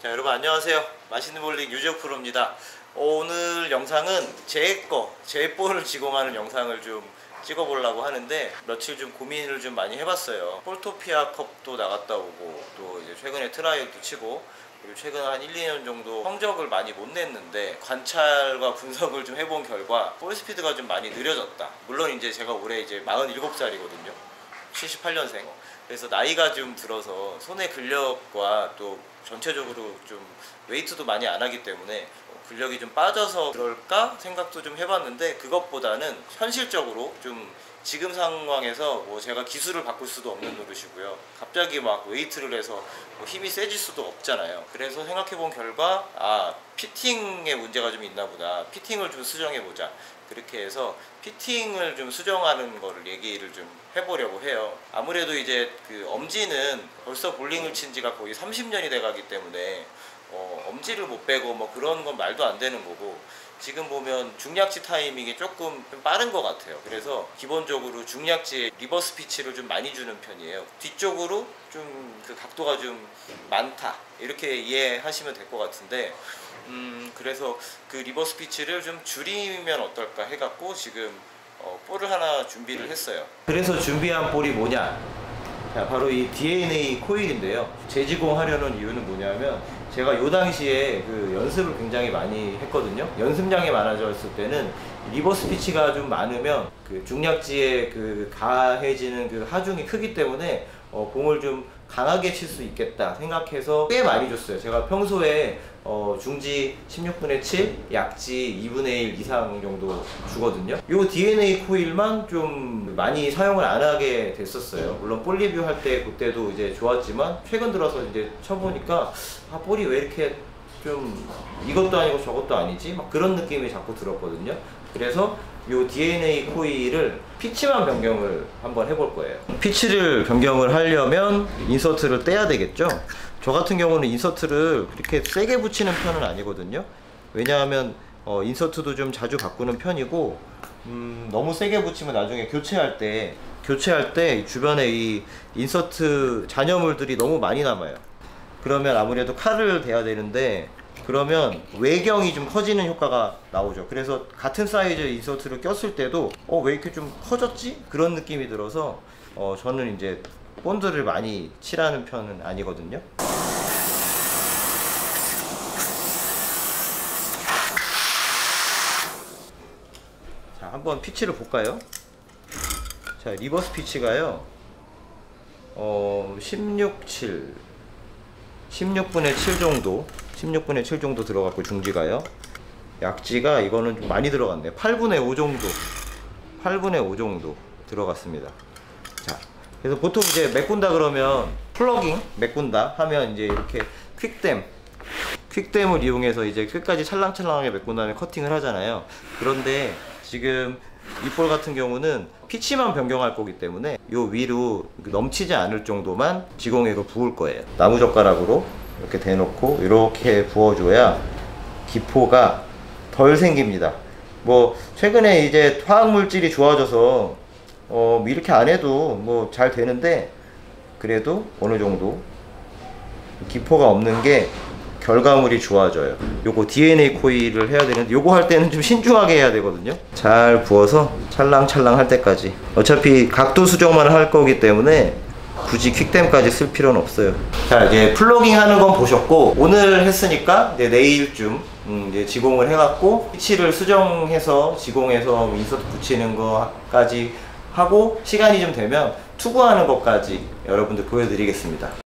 자, 여러분 안녕하세요. 맛있는 볼링 유재욱 프로입니다. 오늘 영상은 제 볼을 지공하는 영상을 좀 찍어보려고 하는데, 며칠 좀 고민을 좀 많이 해봤어요. 폴토피아 컵도 나갔다 오고, 또 이제 최근에 트라이얼도 치고, 그리고 최근 한 1, 2년 정도 성적을 많이 못 냈는데, 관찰과 분석을 좀 해본 결과 볼 스피드가 좀 많이 느려졌다. 물론 이제 제가 올해 이제 47살이거든요. 78년생. 그래서 나이가 좀 들어서 손의 근력과 또 전체적으로 좀 웨이트도 많이 안 하기 때문에 근력이 좀 빠져서 그럴까 생각도 좀 해봤는데, 그것보다는 현실적으로 좀 지금 상황에서 뭐 제가 기술을 바꿀 수도 없는 노릇이고요. 갑자기 막 웨이트를 해서 뭐 힘이 세질 수도 없잖아요. 그래서 생각해본 결과 피팅에 문제가 좀 있나 보다. 피팅을 좀 수정해보자. 그렇게 해서 피팅을 좀 수정하는 거를 얘기를 좀 해보려고 해요. 아무래도 이제 그 엄지는 벌써 볼링을 친 지가 거의 30년이 돼 가기 때문에 엄지를 못 빼고 뭐 그런 건 말도 안 되는 거고, 지금 보면 중약지 타이밍이 조금 좀 빠른 것 같아요. 그래서 기본적으로 중약지에 리버스 피치를 좀 많이 주는 편이에요. 뒤쪽으로 좀 그 각도가 좀 많다, 이렇게 이해하시면 될 것 같은데, 그래서 그 리버스 피치를 좀 줄이면 어떨까 해갖고 지금 볼을 하나 준비를 했어요. 그래서 준비한 볼이 뭐냐? 자, 바로 이 DNA 코일인데요. 재지공하려는 이유는 뭐냐면, 제가 요 당시에 그 연습을 굉장히 많이 했거든요. 연습량이 많아졌을 때는 리버스 피치가 좀 많으면 그 중약지에 그 가해지는 그 하중이 크기 때문에 공을 좀 강하게 칠 수 있겠다 생각해서 꽤 많이 줬어요. 제가 평소에 중지 16분의 7, 약지 2분의 1 이상 정도 주거든요. 요 DNA 코일만 좀 많이 사용을 안 하게 됐었어요. 물론 볼 리뷰 할 때 그때도 이제 좋았지만, 최근 들어서 이제 쳐보니까 볼이 왜 이렇게 좀 이것도 아니고 저것도 아니지? 막 그런 느낌이 자꾸 들었거든요. 그래서 요 DNA 코일을 피치만 변경을 한번 해볼 거예요. 피치를 변경을 하려면 인서트를 떼야 되겠죠. 저 같은 경우는 인서트를 그렇게 세게 붙이는 편은 아니거든요. 왜냐하면 인서트도 좀 자주 바꾸는 편이고, 너무 세게 붙이면 나중에 교체할 때 주변에 이 인서트 잔여물들이 너무 많이 남아요. 그러면 아무래도 칼을 대야 되는데, 그러면 외경이 좀 커지는 효과가 나오죠. 그래서 같은 사이즈 인서트를 꼈을 때도 왜 이렇게 좀 커졌지? 그런 느낌이 들어서 저는 이제 본드를 많이 칠하는 편은 아니거든요. 자, 한번 피치를 볼까요? 자, 리버스 피치가요 16분의 7 정도 들어갔고, 중지가요, 약지가 이거는 좀 많이 들어갔네요. 8분의 5 정도 들어갔습니다. 자, 그래서 보통 이제 메꾼다 그러면 플러깅 메꾼다 하면 이제 이렇게 퀵댐을 이용해서 이제 끝까지 찰랑찰랑하게 메꾼 다음에 커팅을 하잖아요. 그런데 지금 이 볼 같은 경우는 피치만 변경할 거기 때문에 요 위로 넘치지 않을 정도만 지공액을 부을 거예요. 나무젓가락으로 이렇게 대놓고 이렇게 부어줘야 기포가 덜 생깁니다. 뭐 최근에 이제 화학물질이 좋아져서 이렇게 안 해도 뭐 잘 되는데, 그래도 어느 정도 기포가 없는 게 결과물이 좋아져요. 요거 DNA 코일을 해야 되는데, 요거 할 때는 좀 신중하게 해야 되거든요. 잘 부어서 찰랑찰랑 할 때까지. 어차피 각도 수정만 할 거기 때문에 굳이 퀵댐까지 쓸 필요는 없어요. 자, 이제 플러깅 하는 건 보셨고, 오늘 했으니까 이제 내일쯤 이제 지공을 해갖고 피치를 수정해서 지공해서 인서트 붙이는 거까지 하고, 시간이 좀 되면 투구하는 것까지 여러분들 보여드리겠습니다.